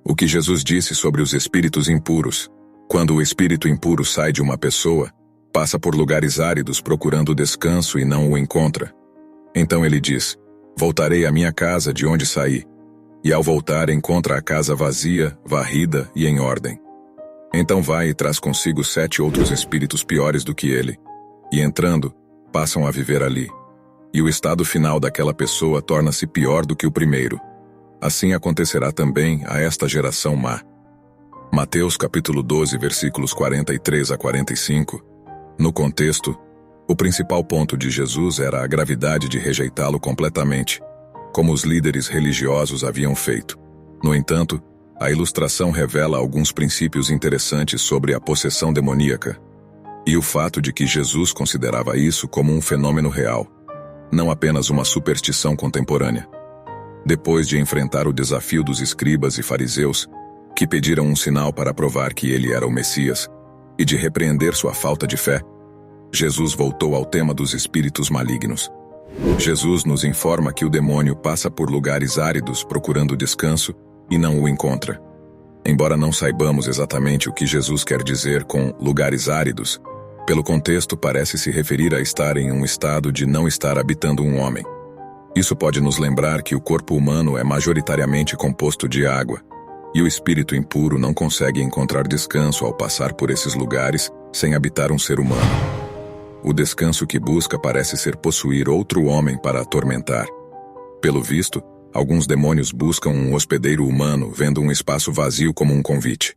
O que Jesus disse sobre os espíritos impuros. Quando o espírito impuro sai de uma pessoa, passa por lugares áridos procurando descanso e não o encontra. Então ele diz: voltarei à minha casa de onde saí. E ao voltar encontra a casa vazia, varrida e em ordem. Então vai e traz consigo 7 outros espíritos piores do que ele. E entrando, passam a viver ali. E o estado final daquela pessoa torna-se pior do que o primeiro. Assim acontecerá também a esta geração má. Mateus capítulo 12, versículos 43 a 45. No contexto, o principal ponto de Jesus era a gravidade de rejeitá-lo completamente, como os líderes religiosos haviam feito. No entanto, a ilustração revela alguns princípios interessantes sobre a possessão demoníaca, e o fato de que Jesus considerava isso como um fenômeno real, não apenas uma superstição contemporânea. Depois de enfrentar o desafio dos escribas e fariseus, que pediram um sinal para provar que ele era o Messias, e de repreender sua falta de fé, Jesus voltou ao tema dos espíritos malignos. Jesus nos informa que o demônio passa por lugares áridos procurando descanso e não o encontra. Embora não saibamos exatamente o que Jesus quer dizer com lugares áridos, pelo contexto parece se referir a estar em um estado de não estar habitando um homem. Isso pode nos lembrar que o corpo humano é majoritariamente composto de água, e o espírito impuro não consegue encontrar descanso ao passar por esses lugares sem habitar um ser humano. O descanso que busca parece ser possuir outro homem para atormentar. Pelo visto, alguns demônios buscam um hospedeiro humano, vendo um espaço vazio como um convite.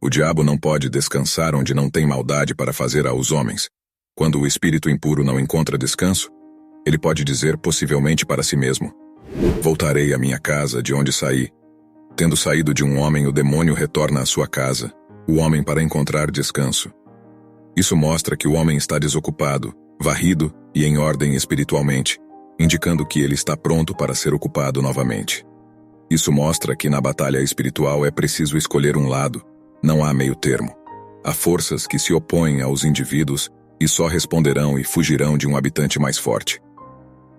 O diabo não pode descansar onde não tem maldade para fazer aos homens. Quando o espírito impuro não encontra descanso, ele pode dizer possivelmente para si mesmo: voltarei à minha casa de onde saí. Tendo saído de um homem, o demônio retorna à sua casa, o homem para encontrar descanso. Isso mostra que o homem está desocupado, varrido e em ordem espiritualmente, indicando que ele está pronto para ser ocupado novamente. Isso mostra que na batalha espiritual é preciso escolher um lado, não há meio termo. Há forças que se opõem aos indivíduos e só responderão e fugirão de um habitante mais forte.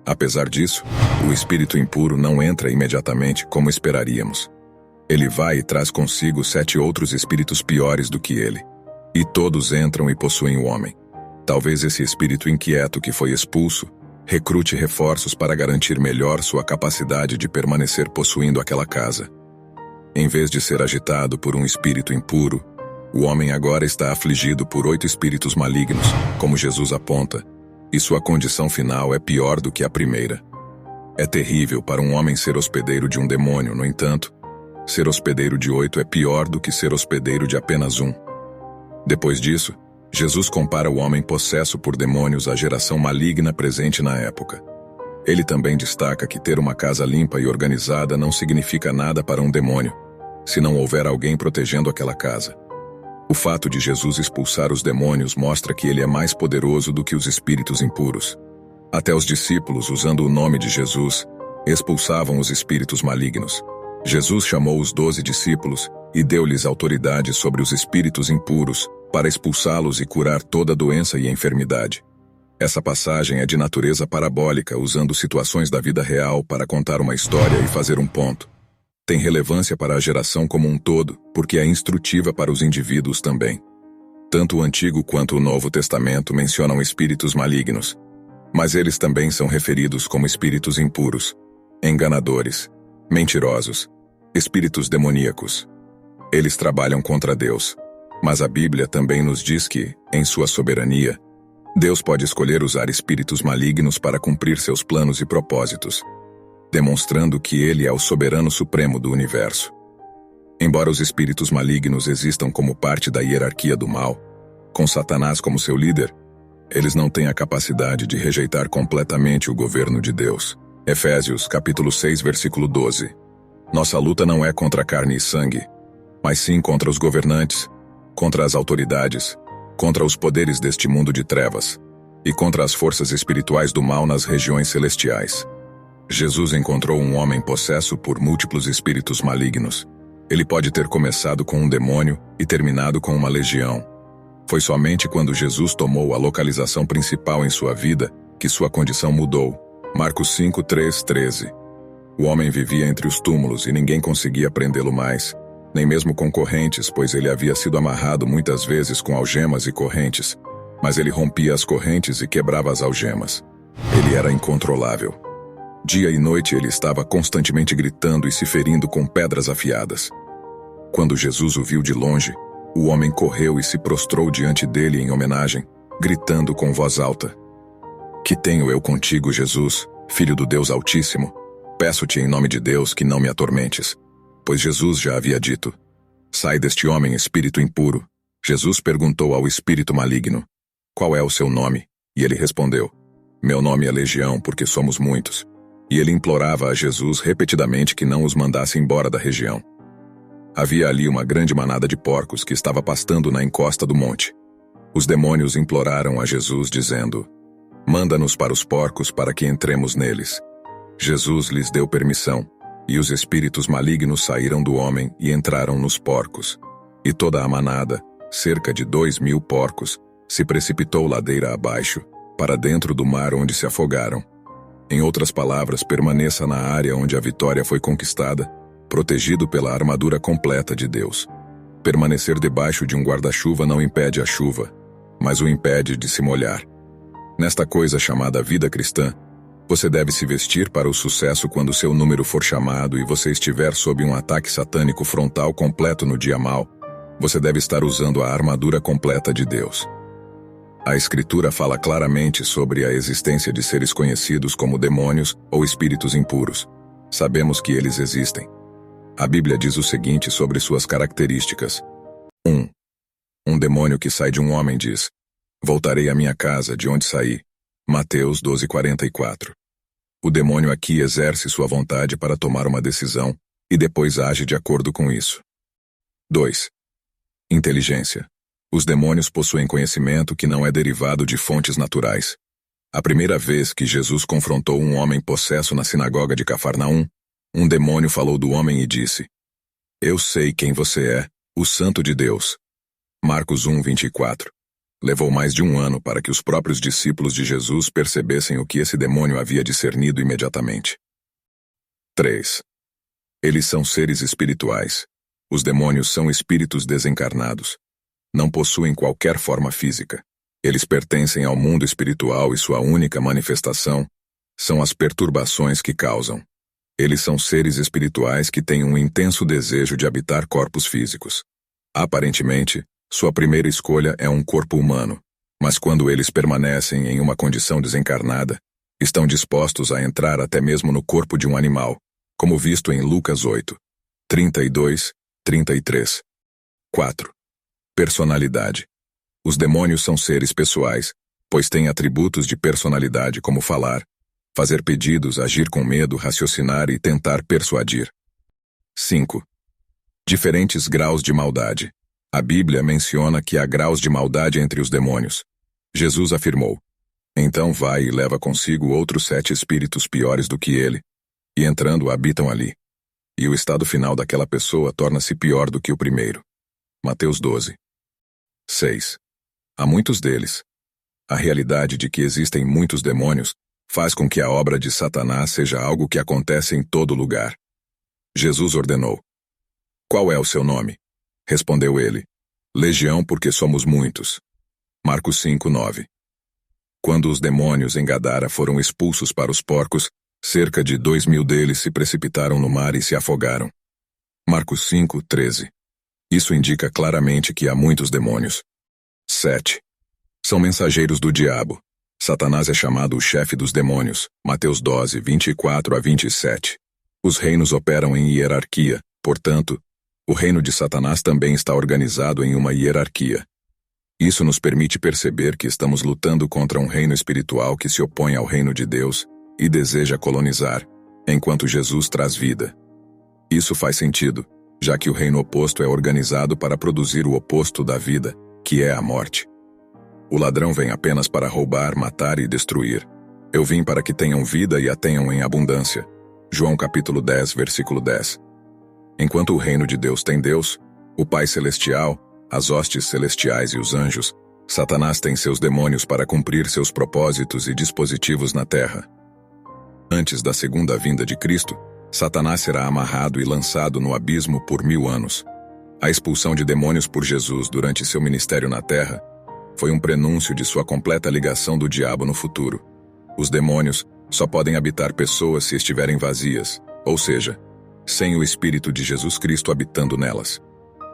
Apesar disso, o espírito impuro não entra imediatamente como esperaríamos. Ele vai e traz consigo 7 outros espíritos piores do que ele. E todos entram e possuem o homem. Talvez esse espírito inquieto que foi expulso recrute reforços para garantir melhor sua capacidade de permanecer possuindo aquela casa. Em vez de ser agitado por um espírito impuro, o homem agora está afligido por 8 espíritos malignos, como Jesus aponta, e sua condição final é pior do que a primeira. É terrível para um homem ser hospedeiro de um demônio, no entanto, ser hospedeiro de 8 é pior do que ser hospedeiro de apenas um. Depois disso, Jesus compara o homem possesso por demônios à geração maligna presente na época. Ele também destaca que ter uma casa limpa e organizada não significa nada para um demônio, se não houver alguém protegendo aquela casa. O fato de Jesus expulsar os demônios mostra que ele é mais poderoso do que os espíritos impuros. Até os discípulos, usando o nome de Jesus, expulsavam os espíritos malignos. Jesus chamou os 12 discípulos e deu-lhes autoridade sobre os espíritos impuros para expulsá-los e curar toda doença e enfermidade. Essa passagem é de natureza parabólica, usando situações da vida real para contar uma história e fazer um ponto. Tem relevância para a geração como um todo, porque é instrutiva para os indivíduos também. Tanto o Antigo quanto o Novo Testamento mencionam espíritos malignos, mas eles também são referidos como espíritos impuros, enganadores, mentirosos, espíritos demoníacos. Eles trabalham contra Deus, mas a Bíblia também nos diz que, em sua soberania, Deus pode escolher usar espíritos malignos para cumprir seus planos e propósitos, demonstrando que Ele é o soberano supremo do universo. Embora os espíritos malignos existam como parte da hierarquia do mal, com Satanás como seu líder, eles não têm a capacidade de rejeitar completamente o governo de Deus. Efésios capítulo 6, versículo 12. Nossa luta não é contra carne e sangue, mas sim contra os governantes, contra as autoridades, contra os poderes deste mundo de trevas e contra as forças espirituais do mal nas regiões celestiais. Jesus encontrou um homem possesso por múltiplos espíritos malignos. Ele pode ter começado com um demônio e terminado com uma legião. Foi somente quando Jesus tomou a localização principal em sua vida que sua condição mudou. Marcos 5, 3, 13. O homem vivia entre os túmulos e ninguém conseguia prendê-lo mais, nem mesmo com correntes, pois ele havia sido amarrado muitas vezes com algemas e correntes, mas ele rompia as correntes e quebrava as algemas. Ele era incontrolável. Dia e noite ele estava constantemente gritando e se ferindo com pedras afiadas. Quando Jesus o viu de longe, o homem correu e se prostrou diante dele em homenagem, gritando com voz alta: Que tenho eu contigo, Jesus, Filho do Deus Altíssimo? Peço-te em nome de Deus que não me atormentes. Pois Jesus já havia dito: Sai deste homem, espírito impuro. Jesus perguntou ao espírito maligno: Qual é o seu nome? E ele respondeu: Meu nome é Legião, porque somos muitos. E ele implorava a Jesus repetidamente que não os mandasse embora da região. Havia ali uma grande manada de porcos que estava pastando na encosta do monte. Os demônios imploraram a Jesus, dizendo: Manda-nos para os porcos para que entremos neles. Jesus lhes deu permissão, e os espíritos malignos saíram do homem e entraram nos porcos. E toda a manada, cerca de 2.000 porcos, se precipitou ladeira abaixo, para dentro do mar onde se afogaram. Em outras palavras, permaneça na área onde a vitória foi conquistada, protegido pela armadura completa de Deus. Permanecer debaixo de um guarda-chuva não impede a chuva, mas o impede de se molhar. Nesta coisa chamada vida cristã, você deve se vestir para o sucesso quando seu número for chamado e você estiver sob um ataque satânico frontal completo no dia mau. Você deve estar usando a armadura completa de Deus. A Escritura fala claramente sobre a existência de seres conhecidos como demônios ou espíritos impuros. Sabemos que eles existem. A Bíblia diz o seguinte sobre suas características. 1. Um demônio que sai de um homem diz: Voltarei à minha casa de onde saí. Mateus 12:44. O demônio aqui exerce sua vontade para tomar uma decisão e depois age de acordo com isso. 2. Inteligência. Os demônios possuem conhecimento que não é derivado de fontes naturais. A primeira vez que Jesus confrontou um homem possesso na sinagoga de Cafarnaum, um demônio falou do homem e disse: Eu sei quem você é, o Santo de Deus. Marcos 1:24. Levou mais de um ano para que os próprios discípulos de Jesus percebessem o que esse demônio havia discernido imediatamente. 3. Eles são seres espirituais. Os demônios são espíritos desencarnados. Não possuem qualquer forma física. Eles pertencem ao mundo espiritual e sua única manifestação são as perturbações que causam. Eles são seres espirituais que têm um intenso desejo de habitar corpos físicos. Aparentemente, sua primeira escolha é um corpo humano, mas quando eles permanecem em uma condição desencarnada, estão dispostos a entrar até mesmo no corpo de um animal, como visto em Lucas 8, 32, 33. 4. Personalidade. Os demônios são seres pessoais, pois têm atributos de personalidade como falar, fazer pedidos, agir com medo, raciocinar e tentar persuadir. 5. Diferentes graus de maldade. A Bíblia menciona que há graus de maldade entre os demônios. Jesus afirmou: Então vai e leva consigo outros 7 espíritos piores do que ele, e entrando habitam ali. E o estado final daquela pessoa torna-se pior do que o primeiro. Mateus 12. 6. Há muitos deles. A realidade de que existem muitos demônios faz com que a obra de Satanás seja algo que acontece em todo lugar. Jesus ordenou: Qual é o seu nome? Respondeu ele: Legião, porque somos muitos. Marcos 5:9. Quando os demônios em Gadara foram expulsos para os porcos, cerca de 2.000 deles se precipitaram no mar e se afogaram. Marcos 5:13. Isso indica claramente que há muitos demônios. 7. São mensageiros do diabo. Satanás é chamado o chefe dos demônios. Mateus 12, 24-27. Os reinos operam em hierarquia, portanto, o reino de Satanás também está organizado em uma hierarquia. Isso nos permite perceber que estamos lutando contra um reino espiritual que se opõe ao reino de Deus e deseja colonizar, enquanto Jesus traz vida. Isso faz sentido, já que o reino oposto é organizado para produzir o oposto da vida, que é a morte. O ladrão vem apenas para roubar, matar e destruir. Eu vim para que tenham vida e a tenham em abundância. João capítulo 10, versículo 10. Enquanto o reino de Deus tem Deus, o Pai Celestial, as hostes celestiais e os anjos, Satanás tem seus demônios para cumprir seus propósitos e dispositivos na terra. Antes da segunda vinda de Cristo, Satanás será amarrado e lançado no abismo por 1000 anos. A expulsão de demônios por Jesus durante seu ministério na Terra foi um prenúncio de sua completa ligação do diabo no futuro. Os demônios só podem habitar pessoas se estiverem vazias, ou seja, sem o Espírito de Jesus Cristo habitando nelas.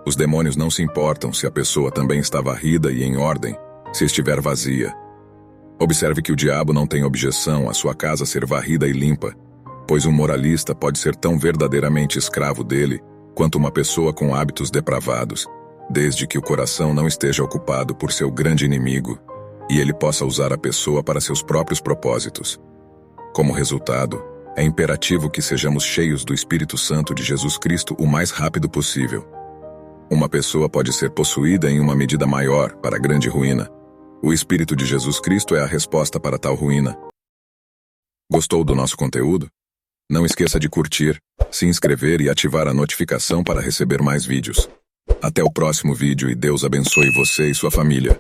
Os demônios não se importam se a pessoa também está varrida e em ordem, se estiver vazia. Observe que o diabo não tem objeção à sua casa ser varrida e limpa, pois um moralista pode ser tão verdadeiramente escravo dele quanto uma pessoa com hábitos depravados, desde que o coração não esteja ocupado por seu grande inimigo e ele possa usar a pessoa para seus próprios propósitos. Como resultado, é imperativo que sejamos cheios do Espírito Santo de Jesus Cristo o mais rápido possível. Uma pessoa pode ser possuída em uma medida maior para grande ruína. O Espírito de Jesus Cristo é a resposta para tal ruína. Gostou do nosso conteúdo? Não esqueça de curtir, se inscrever e ativar a notificação para receber mais vídeos. Até o próximo vídeo e Deus abençoe você e sua família.